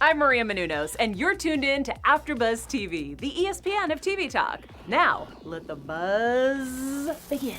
I'm Maria Menounos, and you're tuned in to AfterBuzz TV, the ESPN of TV talk. Now, let the buzz begin.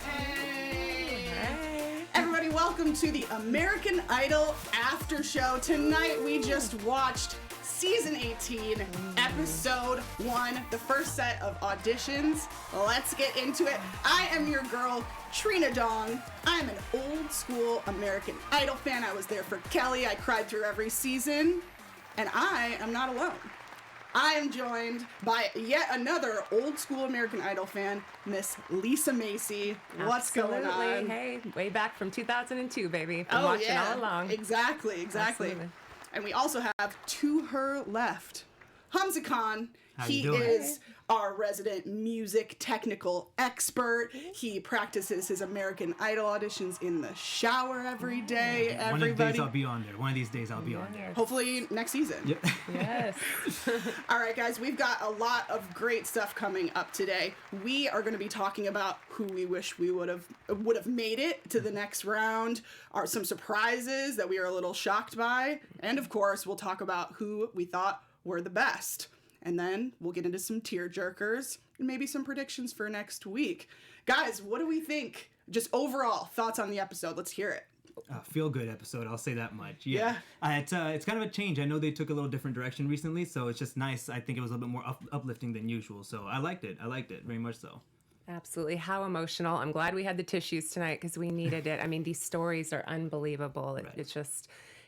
Hey! Everybody, welcome to the American Idol After Show. Tonight, we just watched Season 18, Episode 1, the first set of auditions. Let's get into it. I am your girl, Trina Dong. I'm an old school American Idol fan. I was there for Kelly. I cried through every season. And I am not alone. I am joined by yet another old school American Idol fan, Miss Lisa Macy. What's going on? Hey, way back from 2002, baby. Been watching all along. Exactly. Absolutely. And we also have to her left, Humza Khan. He is our resident music technical expert. He practices his American Idol auditions in the shower every day. One of these days I'll be on there. One of these days I'll be on there. Hopefully next season. Yep. Yes. All right, guys, we've got a lot of great stuff coming up today. We are going to be talking about who we wish we would have made it to the next round, are some surprises that we are a little shocked by, and of course, we'll talk about who we thought were the best. And then we'll get into some tearjerkers and maybe some predictions for next week. Guys, what do we think? Just overall thoughts on the episode. Let's hear it. Feel good episode. I'll say that much. Yeah. It's kind of a change. I know they took a little different direction recently, so it's just nice. I think it was a little bit more uplifting than usual. So I liked it. Very much so. Absolutely. How emotional. I'm glad we had the tissues tonight because we needed it. I mean, these stories are unbelievable. Right.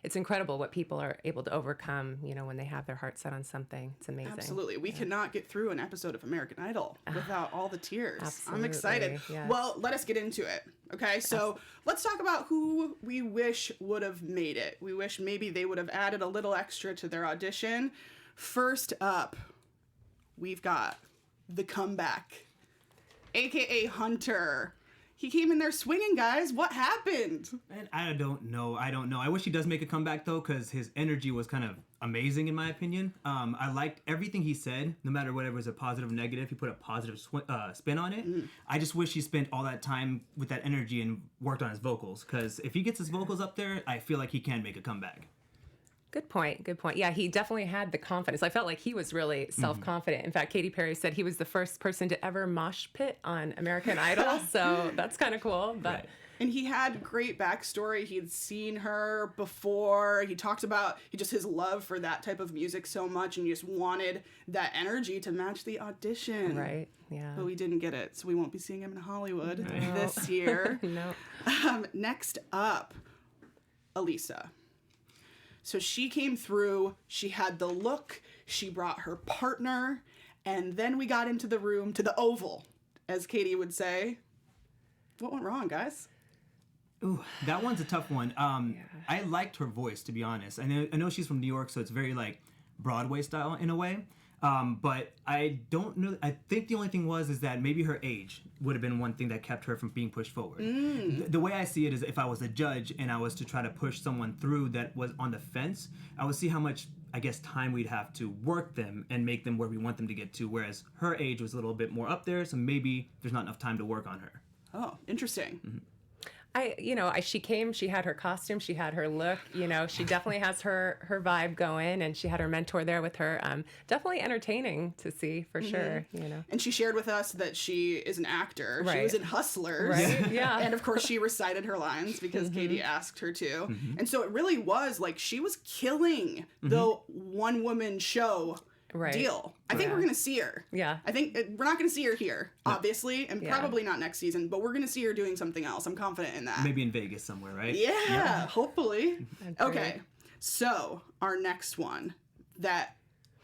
It's incredible what people are able to overcome, when they have their heart set on something. It's amazing. Absolutely. We cannot get through an episode of American Idol without all the tears. Absolutely. I'm excited. Yes. Well, let us get into it. Okay, so let's talk about who we wish would have made it. We wish maybe they would have added a little extra to their audition. First up, we've got the comeback, a.k.a. Hunter. He came in there swinging, guys. What happened? And I don't know. I wish he does make a comeback, though, because his energy was kind of amazing, in my opinion. I liked everything he said, no matter whether it was a positive or negative. He put a positive spin on it. I just wish he spent all that time with that energy and worked on his vocals, because if he gets his vocals up there, I feel like he can make a comeback. Good point. Yeah, he definitely had the confidence. I felt like he was really self-confident. In fact, Katy Perry said he was the first person to ever mosh pit on American Idol, so that's kind of cool. But Right. And he had great backstory. He had seen her before. He talked about his love for that type of music so much, and he just wanted that energy to match the audition. Right, yeah. But we didn't get it, so we won't be seeing him in Hollywood this year. No. Next up, Elisa. So she came through, she had the look, she brought her partner, and then we got into the room, to the Oval, as Katie would say. What went wrong, guys? Ooh, that one's a tough one. I liked her voice, to be honest. I know she's from New York, so it's very like Broadway style in a way. But I don't know. I think the only thing is that maybe her age would have been one thing that kept her from being pushed forward. The way I see it is, if I was a judge and I was to try to push someone through that was on the fence, I would see how much, I guess, time we'd have to work them and make them where we want them to get to. Whereas her age was a little bit more up there, so maybe there's not enough time to work on her. Oh, interesting. Mm-hmm. She came, she had her costume, she had her look, she definitely has her vibe going, and she had her mentor there with her. Definitely entertaining to see, for sure, And she shared with us that she is an actor. She Right. was in Hustlers. Right, yeah. And of course she recited her lines because Katie asked her to. And so it really was like she was killing the one-woman show Right. deal. I think we're going to see her. Yeah. I think we're not going to see her here, obviously, and probably not next season, but we're going to see her doing something else. I'm confident in that. Maybe in Vegas somewhere, right? Yeah, hopefully. That's Okay, great. so our next one that,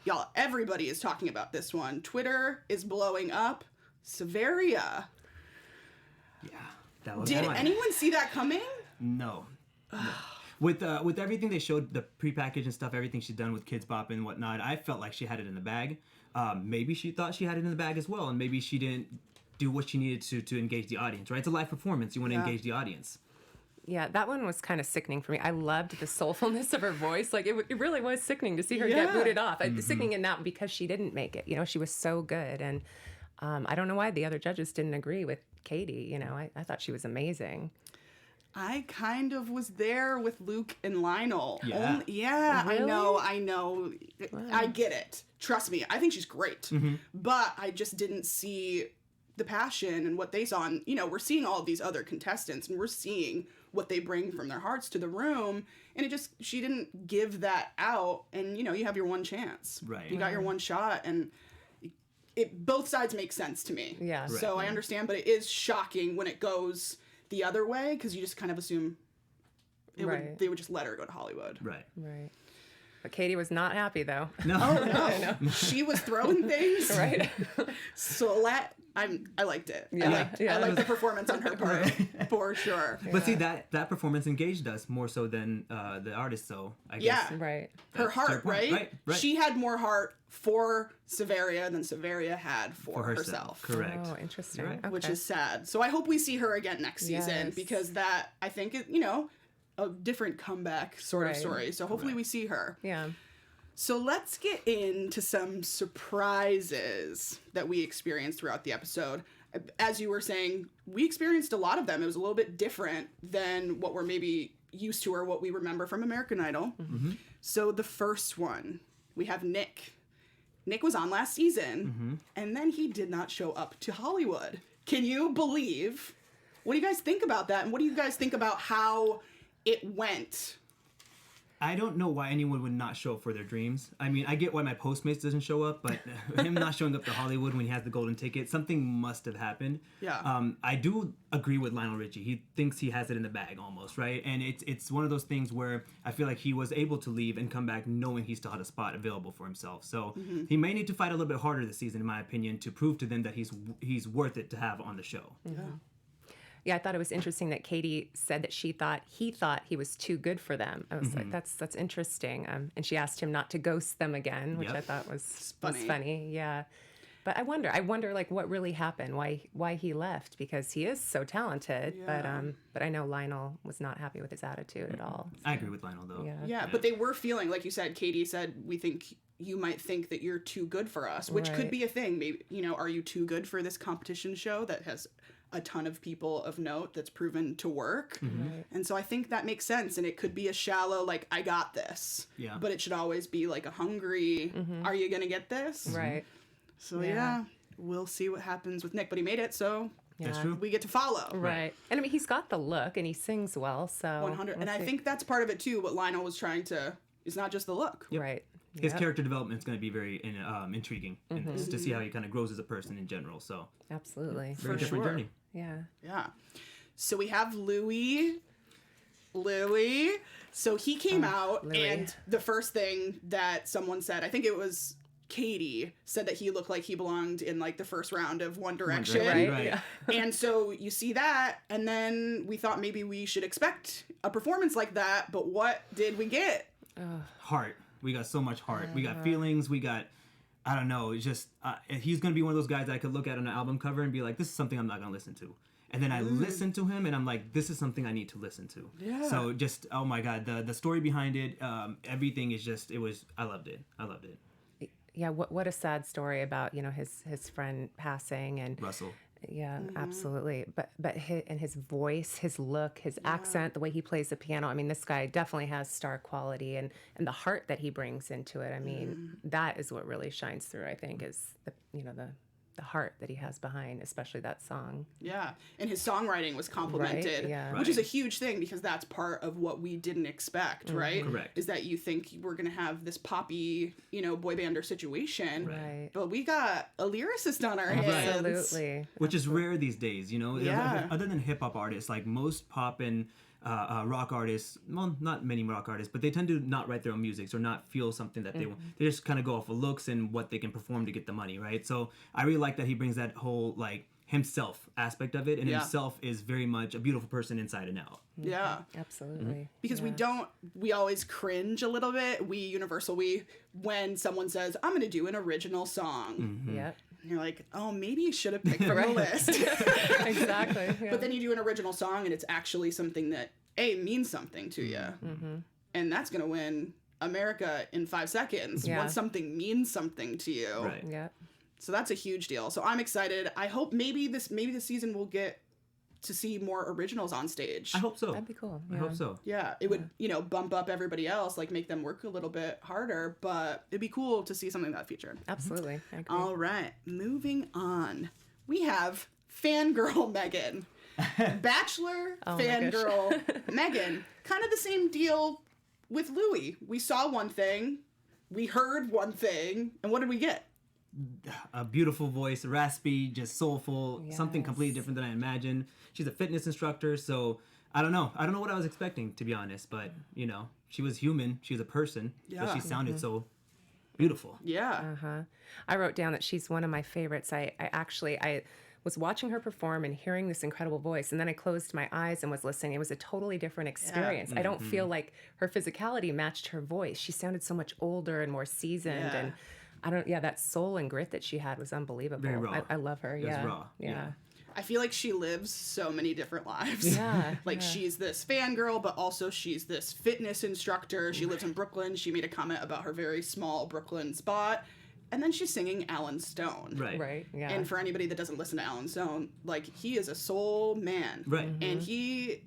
y'all, everybody is talking about this one. Twitter is blowing up. Severia. Yeah, that was Did one. anyone see that coming? No. With everything they showed, the prepackaged and stuff, everything she's done with Kids Bop and whatnot, I felt like she had it in the bag. Maybe she thought she had it in the bag as well, and maybe she didn't do what she needed to engage the audience, right? It's a live performance. You want to engage the audience. Yeah, that one was kind of sickening for me. I loved the soulfulness of her voice. Like, it really was sickening to see her get booted off. Sickening in that because she didn't make it. She was so good. And I don't know why the other judges didn't agree with Katie. I thought she was amazing. I kind of was there with Luke and Lionel. Yeah. Really? I know. Wow. I get it. Trust me. I think she's great. But I just didn't see the passion and what they saw. And, we're seeing all of these other contestants and we're seeing what they bring from their hearts to the room. And she didn't give that out. And, you have your one chance. Right. You got your one shot. And both sides make sense to me. Yeah. Right. So I understand, but it is shocking when it goes the other way because you just kind of assume they would just let her go to Hollywood. Right. But Katie was not happy though. No. Oh, no. She was throwing things. Right. So I liked it. Yeah. I liked the performance on her part for sure. But see, that performance engaged us more so than the artist, so I guess. Yeah. Right. Her heart, right? Right. She had more heart for Severia than Severia had for herself. Correct. Oh, interesting. Right. Okay. Which is sad. So I hope we see her again next season Yes. because that, I think, is, a different comeback sort of story. So hopefully we see her. Yeah. So let's get into some surprises that we experienced throughout the episode. As you were saying, we experienced a lot of them. It was a little bit different than what we're maybe used to or what we remember from American Idol. So the first one, we have Nick. Nick was on last season, and then he did not show up to Hollywood. Can you believe? What do you guys think about that? And what do you guys think about how it went? I don't know why anyone would not show up for their dreams. I mean, I get why my Postmates doesn't show up, but him not showing up to Hollywood when he has the golden ticket, something must have happened. Yeah. I do agree with Lionel Richie. He thinks he has it in the bag almost, right? And it's one of those things where I feel like he was able to leave and come back knowing he still had a spot available for himself. So he may need to fight a little bit harder this season, in my opinion, to prove to them that he's worth it to have on the show. Yeah. Yeah, I thought it was interesting that Katie said that he thought he was too good for them. I was like, that's interesting. And she asked him not to ghost them again, which I thought was funny. Yeah, but I wonder like what really happened, why he left, because he is so talented. Yeah. But I know Lionel was not happy with his attitude at all. I agree with Lionel though. Yeah, but they were feeling, like you said, Katie said, we think you might think that you're too good for us, which could be a thing. Maybe, are you too good for this competition show that has a ton of people of note that's proven to work? And so I think that makes sense. And it could be a shallow, like, I got this. Yeah. But it should always be like a hungry, are you going to get this? Right. So yeah, we'll see what happens with Nick. But he made it, so That's true. we get to follow. Right. And I mean, he's got the look and he sings well, so 100. And I think that's part of it too, what Lionel was trying to, it's not just the look. Right. His character development is going to be very intriguing in this, to see how he kind of grows as a person in general. So Absolutely. very different journey. Yeah. Yeah. So we have Louis. So he came out, Louis. and the first thing that someone said, I think it was Katie, said that he looked like he belonged in like the first round of One Direction. Right. Yeah. And so you see that, and then we thought maybe we should expect a performance like that, but what did we get? Heart. We got so much heart. We got feelings. We got, I don't know. It's just, he's going to be one of those guys that I could look at on an album cover and be like, this is something I'm not going to listen to. And then I listen to him and I'm like, this is something I need to listen to. Yeah. So just, oh my God, the story behind it, everything is just, I loved it. Yeah, what a sad story about, his friend passing and Russell. Yeah, absolutely. But his voice, his look, his accent, the way he plays the piano. I mean, this guy definitely has star quality, and the heart that he brings into it. I mean, that is what really shines through, I think, is the heart that he has behind, especially that song. Yeah, and his songwriting was complimented, which is a huge thing because that's part of what we didn't expect, right? Correct. Is that you think we're going to have this poppy, boy bander situation, Right. but we got a lyricist on our hands. Absolutely. Which is rare these days, Yeah. Other than hip hop artists, like most pop and rock artists, well, not many rock artists, but they tend to not write their own music or not feel something that they want. They just kind of go off of looks and what they can perform to get the money, right? So I really like that he brings that whole like himself aspect of it, and himself is very much a beautiful person inside and out. Yeah. Absolutely. Because we always cringe a little bit. When someone says, I'm going to do an original song. Yep. And you're like, oh, maybe you should have picked from the list. Exactly. Yeah. But then you do an original song and it's actually something that, means something to you. And that's going to win America in 5 seconds once something means something to you. Right. Yep. So that's a huge deal. So I'm excited. I hope maybe this season we'll get to see more originals on stage. I hope so. That'd be cool. I hope so. Yeah, it would, bump up everybody else, like make them work a little bit harder, but it'd be cool to see something that featured. Absolutely. I agree. All right, moving on. We have fangirl Megan. Bachelor fangirl Megan. Kind of the same deal with Louis. We saw one thing, we heard one thing, and what did we get? A beautiful voice, raspy, just soulful, something completely different than I imagined. She's a fitness instructor, so I don't know what I was expecting, to be honest, but she was human, she was a person, but she sounded so beautiful. Yeah. I wrote down that she's one of my favorites. I was watching her perform and hearing this incredible voice, and then I closed my eyes and was listening. It was a totally different experience. I don't feel like her physicality matched her voice. She sounded so much older and more seasoned, and that soul and grit that she had was unbelievable. Very raw. I love her. It was raw. Yeah. I feel like she lives so many different lives. Yeah. She's this fangirl, but also she's this fitness instructor. She lives in Brooklyn. She made a comment about her very small Brooklyn spot. And then she's singing Alan Stone. Right. Yeah. And for anybody that doesn't listen to Alan Stone, he is a soul man. Right. And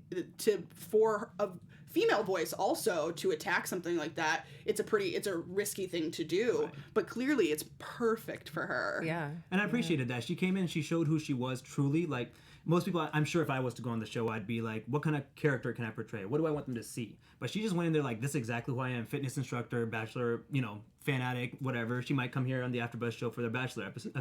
for a female voice also to attack something like that, it's a risky thing to do. Right. But clearly it's perfect for her. Yeah. And I appreciated that. She came in and she showed who she was truly. Like, most people, I'm sure if I was to go on the show, I'd be like, what kind of character can I portray? What do I want them to see? But she just went in there like, this is exactly who I am. Fitness instructor, bachelor, fan addict, whatever. She might come here on the AfterBuzz show for their bachelor episode,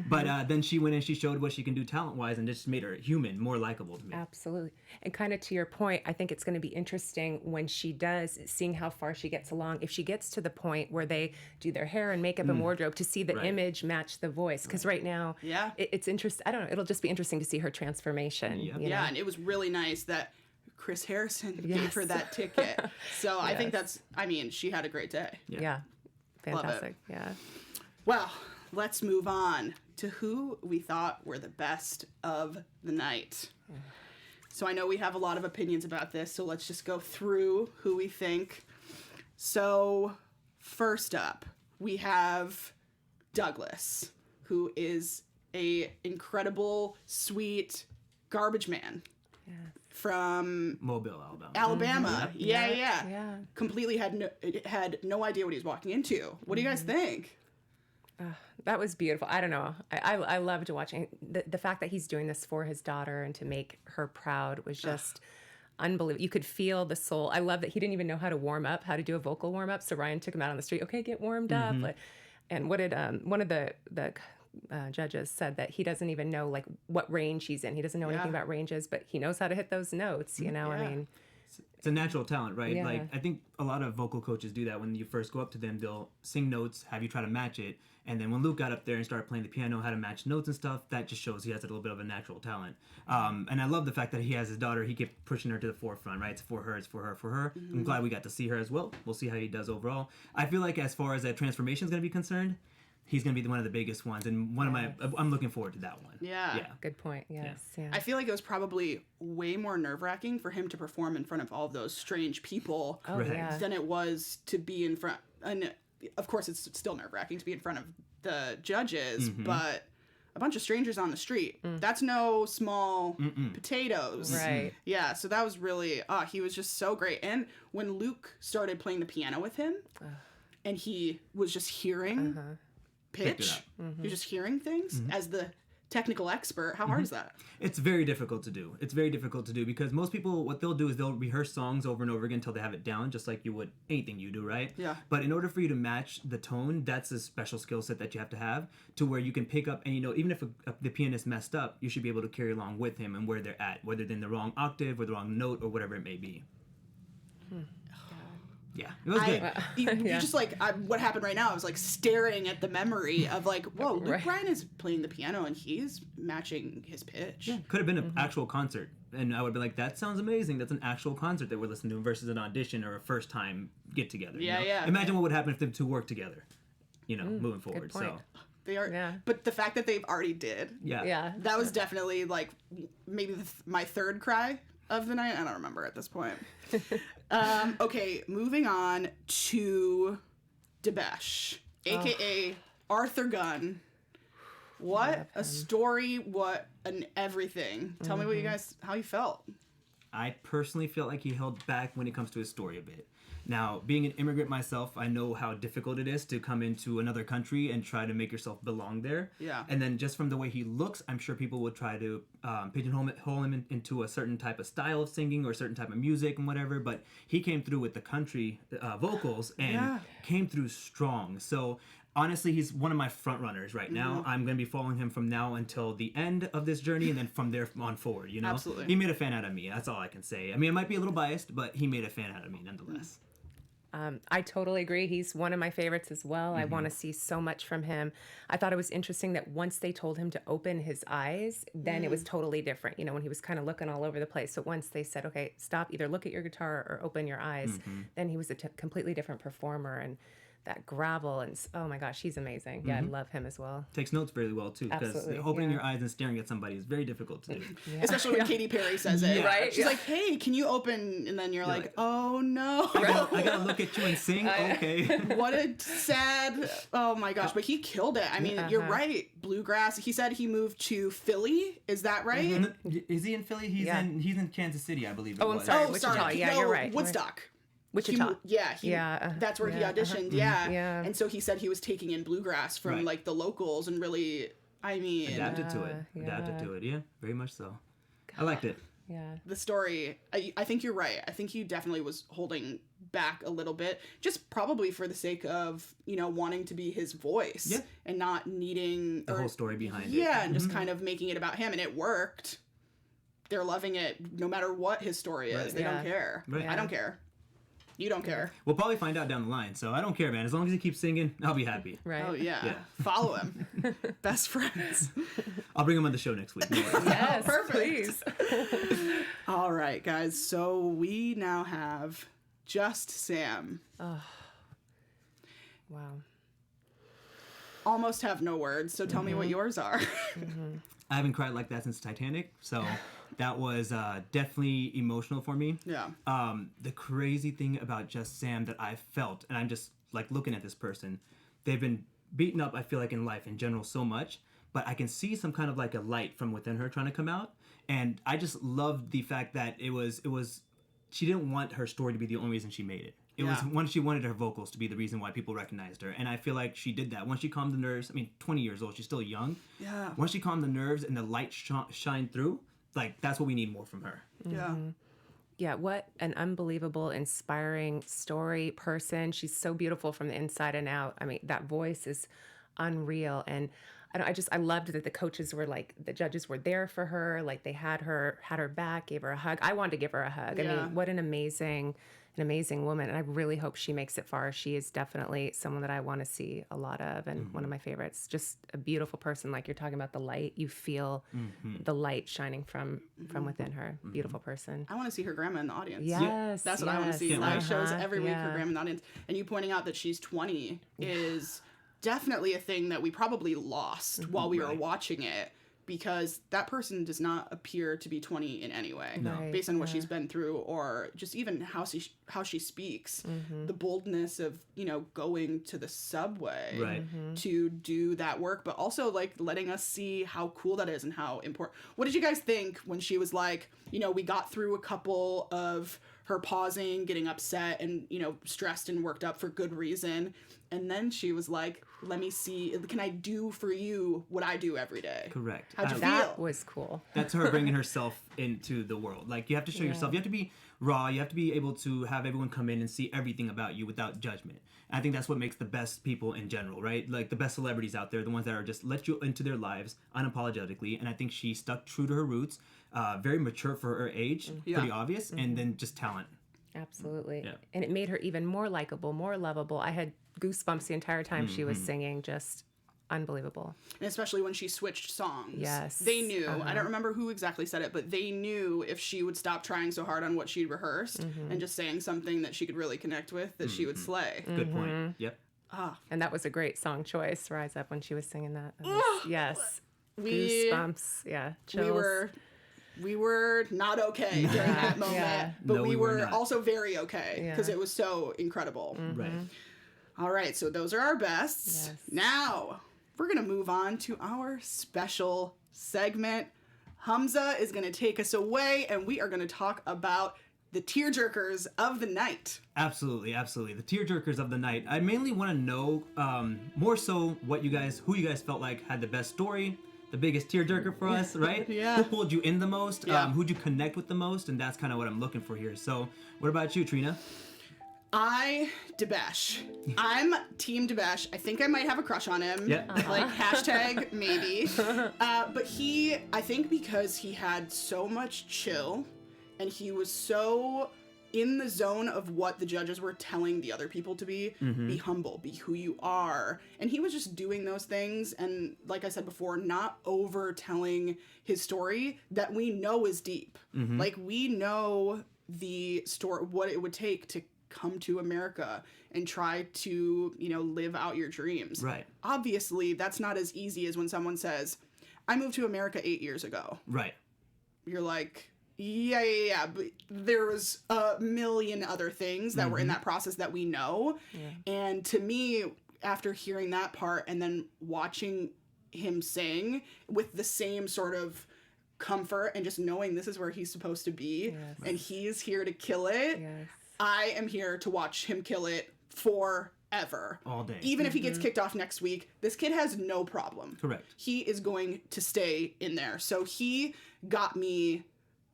But then she went and she showed what she can do talent-wise and just made her human, more likable to me. Absolutely. And kind of to your point, I think it's going to be interesting when she does, seeing how far she gets along, if she gets to the point where they do their hair and makeup and wardrobe to see the image match the voice. Because right now, it's interesting. I don't know. It'll just be interesting to see her transformation. Yeah, and it was really nice that Chris Harrison gave her that ticket. So I think she had a great day. Yeah. Fantastic. Yeah. Well, let's move on to who we thought were the best of the night. So I know we have a lot of opinions about this, so let's just go through who we think. So first up, we have Douglas, who is a incredible, sweet garbage man. Yeah. From Mobile, Alabama. Yeah. Yeah. Completely had no idea what he was walking into. What do you guys think? That was beautiful. I don't know. I loved watching the fact that he's doing this for his daughter and to make her proud was just unbelievable. You could feel the soul. I love that he didn't even know how to warm up, how to do a vocal warm up. So Ryan took him out on the street. Okay, get warmed up. And what did one of the judges said that he doesn't even know what range he's in. He doesn't know anything about ranges, but he knows how to hit those notes. I mean, it's a natural talent, right? Yeah. I think a lot of vocal coaches do that. When you first go up to them, they'll sing notes, have you try to match it, and then when Luke got up there and started playing the piano, how to match notes and stuff, that just shows he has a little bit of a natural talent. And I love the fact that he has his daughter. He kept pushing her to the forefront, right? It's for her, it's for her, for her. I'm glad we got to see her as well. We'll see how he does overall. I feel like as far as that transformation is going to be concerned, he's going to be one of the biggest ones, and I'm looking forward to that one. Yeah. Good point. Yes. Yeah. I feel like it was probably way more nerve-wracking for him to perform in front of all of those strange people than it was to be in front. And of course, it's still nerve-wracking to be in front of the judges, but a bunch of strangers on the street. That's no small potatoes. Right. Yeah, so that was really, he was just so great. And when Luke started playing the piano with him, and he was just hearing pitch, you're just hearing things as the technical expert. How hard is that? It's very difficult to do. It's very difficult to do because most people, what they'll do is they'll rehearse songs over and over again until they have it down, just like you would anything you do, right? Yeah. But in order for you to match the tone, that's a special skill set that you have to have to where you can pick up and even if the pianist messed up, you should be able to carry along with him and where they're at, whether they're in the wrong octave or the wrong note or whatever it may be. Yeah, it was good. You just what happened right now, I was staring at the memory of whoa, Luke Bryan is playing the piano and he's matching his pitch. Yeah, could have been an actual concert. And I would be like, that sounds amazing. That's an actual concert that we're listening to versus an audition or a first time get together. Yeah. Imagine what would happen if the two worked together, moving forward. Good point. So they are, but the fact that they've already did, that was definitely maybe my third cry of the night. I don't remember at this point. Okay, moving on to Debesh, aka Arthur Gunn. What a story, what an everything. Tell me what you guys, how you felt. I personally felt like he held back when it comes to his story a bit. Now, being an immigrant myself, I know how difficult it is to come into another country and try to make yourself belong there. Yeah. And then just from the way he looks, I'm sure people would try to pigeonhole him into a certain type of style of singing or a certain type of music and whatever. But he came through with the country vocals and came through strong. So honestly, he's one of my front runners right now. I'm going to be following him from now until the end of this journey and then from there on forward, you know? Absolutely. He made a fan out of me. That's all I can say. I mean, I might be a little biased, but he made a fan out of me nonetheless. I totally agree. He's one of my favorites as well. I want to see so much from him. I thought it was interesting that once they told him to open his eyes, then it was totally different. You know, when he was kind of looking all over the place. So once they said, okay, stop, either look at your guitar or open your eyes, then he was a completely different performer. And that gravel and oh my gosh, he's amazing. Yeah, I love him as well. Takes notes very well too, because opening your eyes and staring at somebody is very difficult to do. Especially when Katy Perry says it. Right? She's like, hey, can you open? And then you're like, oh no. I gotta look at you and sing? Okay. What a sad, oh my gosh, but he killed it. I mean, you're right, bluegrass. He said he moved to Philly, is that right? Is he in Philly? He's in Kansas City, I believe it was. I'm sorry, Oh, Wichita. sorry. Yeah, No, you're right. Woodstock. Wichita. That's where he auditioned. Yeah. And so he said he was taking in bluegrass from like the locals and really, I mean, Adapted to it. Yeah, very much so. I liked it. Yeah. the story. I think you're right. I think he definitely was holding back a little bit, just probably for the sake of, you know, wanting to be his voice and not needing the whole story behind it. Yeah, and just kind of making it about him, and it worked. They're loving it no matter what his story is. They don't care. I don't care. You don't care. We'll probably find out down the line, so I don't care, man. As long as he keeps singing, I'll be happy. Right. Oh, yeah. Follow him. Best friends. I'll bring him on the show next week. Yes, Perfect. please. All right, guys. So we now have Just Sam. Oh. Wow. Almost have no words, so tell me what yours are. I haven't cried like that since Titanic, so that was definitely emotional for me. Yeah. The crazy thing about Just Sam that I felt, and I'm just like looking at this person, they've been beaten up, I feel like, in life in general so much, but I can see some kind of like a light from within her trying to come out. And I just loved the fact that it was she didn't want her story to be the only reason she made it. It was she wanted her vocals to be the reason why people recognized her. And I feel like she did that. Once she calmed the nerves, I mean, 20 years old, she's still young. Yeah. Once she calmed the nerves and the light shined through, like, that's what we need more from her. Yeah. Yeah, what an unbelievable, inspiring story, person. She's so beautiful from the inside and out. I mean, that voice is unreal. And I loved that the coaches were like, the judges were there for her. Like, they had her back, gave her a hug. I wanted to give her a hug. Yeah. I mean, what an amazing woman. And I really hope she makes it far. She is definitely someone that I want to see a lot of, and one of my favorites. Just a beautiful person. Like you're talking about the light. You feel the light shining from within her. Beautiful person. I want to see her grandma in the audience. Yes. That's what I want to see. Yeah. Live shows every week, her grandma in the audience. And you pointing out that she's 20 is definitely a thing that we probably lost while we were watching it, because that person does not appear to be 20 in any way, based on what she's been through, or just even how she speaks. The boldness of, you know, going to the subway to do that work, but also like letting us see how cool that is and how important. What did you guys think when she was like, you know, we got through a couple of her pausing, getting upset and, you know, stressed and worked up for good reason, and then she was like, let me see, can I do for you what I do every day? Correct. How'd you feel? That was cool. That's her bringing herself into the world. Like, you have to show yourself. You have to be raw. You have to be able to have everyone come in and see everything about you without judgment. And I think that's what makes the best people in general, right? Like, the best celebrities out there, the ones that are just let you into their lives unapologetically. And I think she stuck true to her roots, very mature for her age, pretty obvious, and then just talent. Absolutely. Yeah. And it made her even more likable, more lovable. I had goosebumps the entire time she was singing. Just unbelievable. And especially when she switched songs. Yes. They knew, I don't remember who exactly said it, but they knew if she would stop trying so hard on what she'd rehearsed and just saying something that she could really connect with, that she would slay. Good point. Yep. And that was a great song choice, Rise Up, when she was singing that. Yes. Goosebumps. Yeah. Chills. We were not okay during that moment, but No, we we were were not. also very okay because it was so incredible. Right. All right, so those are our bests. Yes. Now, we're going to move on to our special segment. Humza is going to take us away, and we are going to talk about the tearjerkers of the night. Absolutely, absolutely. The tearjerkers of the night. I mainly want to know more so who you guys felt like had the best story, the biggest tearjerker for us, right? Yeah. Who pulled you in the most? Yeah. Who'd you connect with the most? And that's kind of what I'm looking for here. So, what about you, Trina? Debesh. I'm Team Debesh. I think I might have a crush on him. Yeah. Like, hashtag maybe. But I think because he had so much chill and he was so in the zone of what the judges were telling the other people to be humble, be who you are. And he was just doing those things. And like I said before, not over telling his story that we know is deep. Like, we know the story, what it would take to come to America and try to, live out your dreams. Right. Obviously, that's not as easy as when someone says, I moved to America 8 years ago. Right. You're like, yeah, but there was a million other things that were in that process that we know. Yeah. And to me, after hearing that part and then watching him sing with the same sort of comfort and just knowing this is where he's supposed to be and he's here to kill it, I am here to watch him kill it forever. All day. Even if he gets kicked off next week, this kid has no problem. Correct. He is going to stay in there. So he got me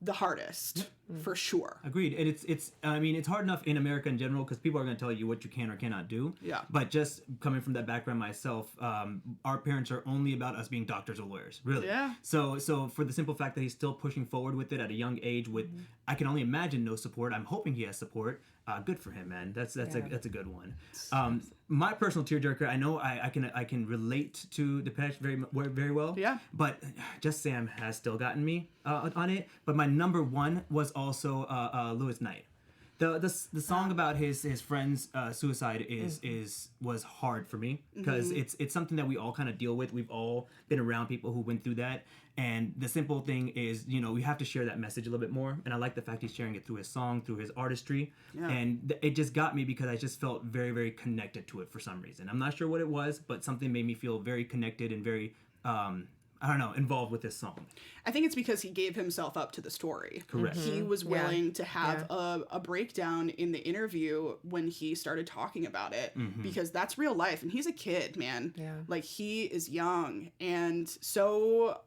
the hardest, for sure. Agreed. And it's hard enough in America in general because people are going to tell you what you can or cannot do. Yeah. But just coming from that background myself, our parents are only about us being doctors or lawyers, really. Yeah. So for the simple fact that he's still pushing forward with it at a young age with, I can only imagine no support. I'm hoping he has support. Good for him, man. That's a good one. My personal tearjerker, I know I can relate to Depeche very well. Yeah. But Just Sam has still gotten me on it. But my number one was also Louis Knight. The song about his friend's suicide was hard for me because it's something that we all kind of deal with. We've all been around people who went through that, and the simple thing is, we have to share that message a little bit more. And I like the fact he's sharing it through his song, through his artistry, and it just got me because I just felt very, very connected to it for some reason. I'm not sure what it was, but something made me feel very connected and very involved with this song. I think it's because he gave himself up to the story. Correct. He was willing to have a breakdown in the interview when he started talking about it, because that's real life. And he's a kid, man. Yeah. Like, he is young. And so,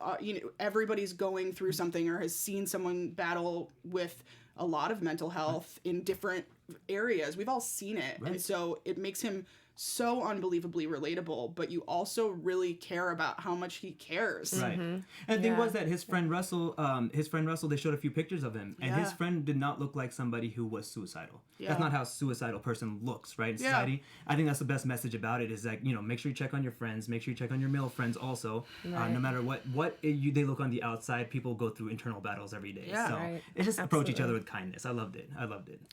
everybody's going through something or has seen someone battle with a lot of mental health in different areas. We've all seen it. Right. And so it makes him so unbelievably relatable, but you also really care about how much he cares. Right. And the thing was that his friend Russell, they showed a few pictures of him, and his friend did not look like somebody who was suicidal. Yeah. That's not how a suicidal person looks, right, in society. I think that's the best message about it is that, make sure you check on your friends, make sure you check on your male friends also. Right. No matter what they look on the outside, people go through internal battles every day. Yeah. So it's just approach each other with kindness. I loved it.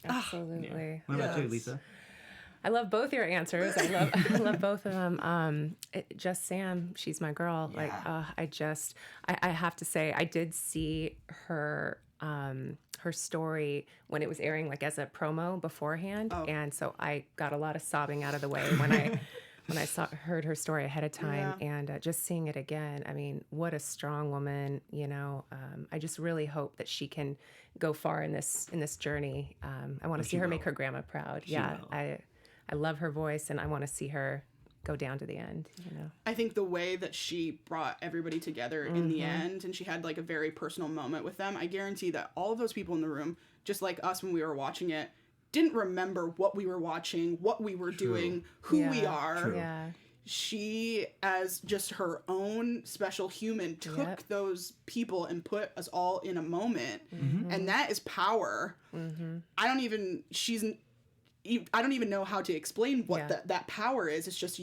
Absolutely. Yeah. What about you, Lisa? I love both your answers. I love both of them. Just Sam, she's my girl. Yeah. Like, I have to say, I did see her story when it was airing, like as a promo beforehand, and so I got a lot of sobbing out of the way when I heard her story ahead of time, and just seeing it again. I mean, what a strong woman. I just really hope that she can go far in this journey. I want to see her make her grandma proud. I love her voice, and I want to see her go down to the end. I think the way that she brought everybody together in the end, and she had like a very personal moment with them, I guarantee that all of those people in the room, just like us when we were watching it, didn't remember what we were watching, what we were doing, who we are. True. Yeah. She, as just her own special human, took those people and put us all in a moment. And that is power. I don't even know how to explain what that power is. It's just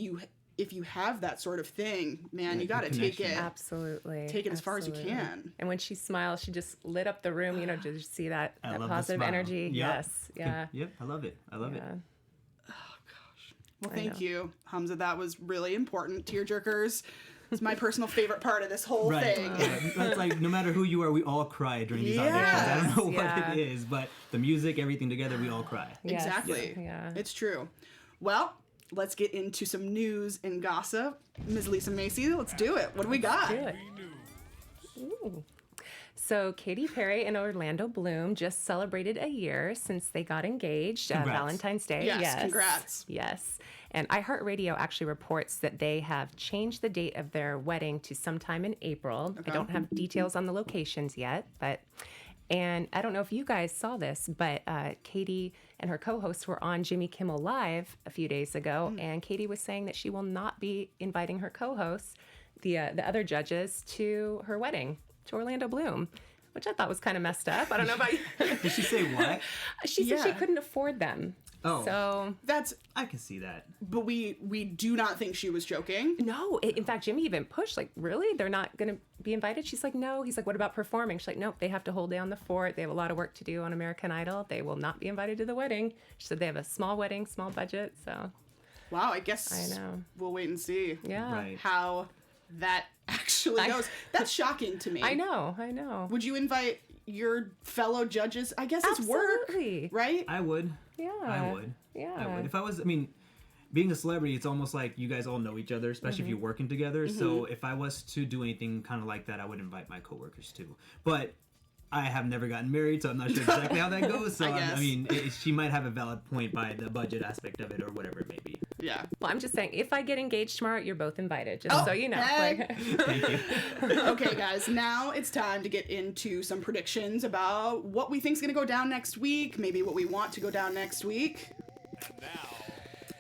if you have that sort of thing, man, you got to take it. Absolutely. Take it as far as you can. And when she smiled, she just lit up the room. Did you see that positive energy? Yep. Yes. Yeah. Yep. I love it. Oh, gosh. Well, thank you, Humza. That was really important. Tearjerkers. It's my personal favorite part of this whole thing. That's like, no matter who you are, we all cry during these auditions. I don't know what it is, but the music, everything together, we all cry. Yes. Exactly. It's true. Well, let's get into some news and gossip. Ms. Lisa Macy, let's do it. What do we got? Do it. Ooh. So Katy Perry and Orlando Bloom just celebrated a year since they got engaged. Valentine's Day. Yes, congrats. Yes. And iHeartRadio actually reports that they have changed the date of their wedding to sometime in April. Okay. I don't have details on the locations yet, and I don't know if you guys saw this, but Katy and her co-hosts were on Jimmy Kimmel Live a few days ago, and Katy was saying that she will not be inviting her co-hosts, the other judges, to her wedding, to Orlando Bloom, which I thought was kind of messed up. I don't know about you. Did she say what? She said she couldn't afford them. Oh. So I can see that. But we do not think she was joking. No, in fact, Jimmy even pushed, like, really? They're not going to be invited? She's like, no. He's like, what about performing? She's like, nope, they have to hold down the fort. They have a lot of work to do on American Idol. They will not be invited to the wedding. She said they have a small wedding, small budget, so. Wow, I guess I know. We'll wait and see Right. how that actually goes. That's shocking to me. I know. Would you invite your fellow judges? I guess it's work, right? I would. Yeah. I would. Yeah. I would. If I was, being a celebrity, it's almost like you guys all know each other, especially if you're working together. So if I was to do anything kind of like that, I would invite my coworkers too. But I have never gotten married, so I'm not sure exactly how that goes. So she might have a valid point by the budget aspect of it or whatever it may be. Yeah. Well, I'm just saying, if I get engaged tomorrow, you're both invited, just so you know. Thank you. Okay, guys, now it's time to get into some predictions about what we think is going to go down next week, maybe what we want to go down next week. And now,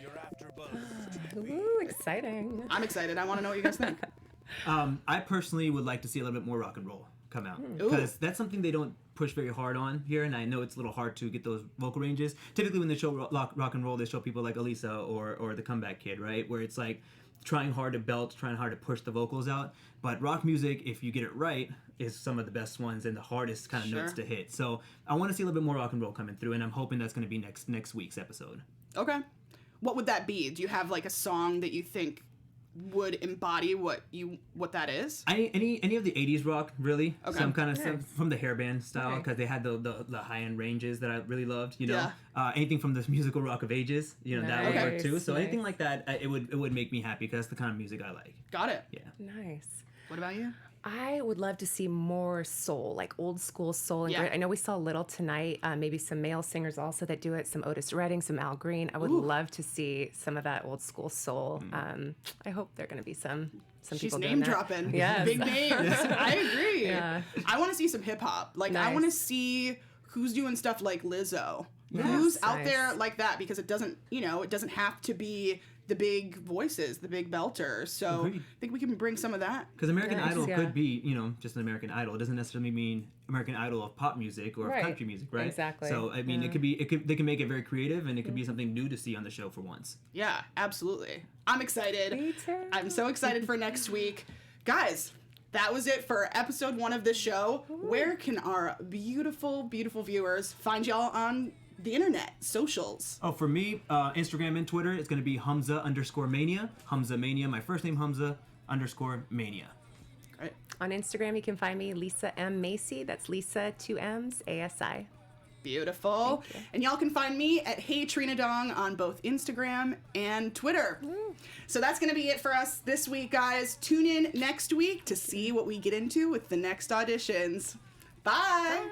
you're AfterBuzz TV. Ooh, exciting. I'm excited. I want to know what you guys think. I personally would like to see a little bit more rock and roll come out, because that's something they don't push very hard on here, and I know it's a little hard to get those vocal ranges. Typically when they show rock and roll, they show people like Elisa or the Comeback Kid, right, where it's like trying hard to belt, trying hard to push the vocals out. But rock music, if you get it right, is some of the best ones and the hardest kind of notes to hit. So I want to see a little bit more rock and roll coming through, and I'm hoping that's going to be next week's episode. Okay. What would that be? Do you have like a song that you think would embody what that is? Any of the 80s rock, really. Okay. Some kind of stuff from the hairband style, because they had the high-end ranges that I really loved, anything from the musical rock of ages, that would work too. So anything like that, it would make me happy, because that's the kind of music I like. Got it. Yeah. Nice. What about you? I would love to see more soul, like old school soul and grit. I know we saw a little tonight, maybe some male singers also that do it, some Otis Redding, some Al Green. I would love to see some of that old school soul. I hope there are going to be some people doing that. She's name dropping. Yes. Big names. I agree. Yeah. I want to see some hip hop. Like, I want to see who's doing stuff like Lizzo. Who's out there like that, because it doesn't have to be the big voices, the big belters. So I think we can bring some of that. Because American Idol could be, just an American Idol. It doesn't necessarily mean American Idol of pop music or of country music, right? Exactly. So I mean, they can make it very creative, and it could be something new to see on the show for once. Yeah, absolutely. I'm excited. Me too. I'm so excited for next week, guys. That was it for episode 1 of this show. Where can our beautiful, beautiful viewers find y'all on the internet, socials? Oh, for me, Instagram and Twitter, it's going to be Humza_Mania. Humza Mania, my first name Humza_Mania. Great. On Instagram, you can find me, Lisa M. Macy. That's Lisa, 2 M's, ASI. Beautiful. And y'all can find me at Hey Trina Dong on both Instagram and Twitter. So that's going to be it for us this week, guys. Tune in next week to see what we get into with the next auditions. Bye.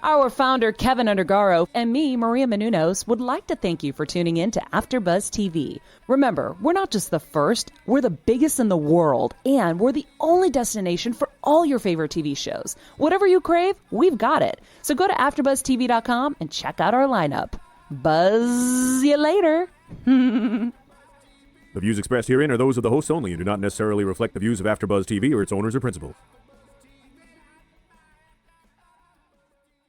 Our founder, Keven Undergaro, and me, Maria Menounos, would like to thank you for tuning in to AfterBuzz TV. Remember, we're not just the first, we're the biggest in the world, and we're the only destination for all your favorite TV shows. Whatever you crave, we've got it. So go to AfterBuzzTV.com and check out our lineup. Buzz you later. The views expressed herein are those of the hosts only and do not necessarily reflect the views of AfterBuzz TV or its owners or principals.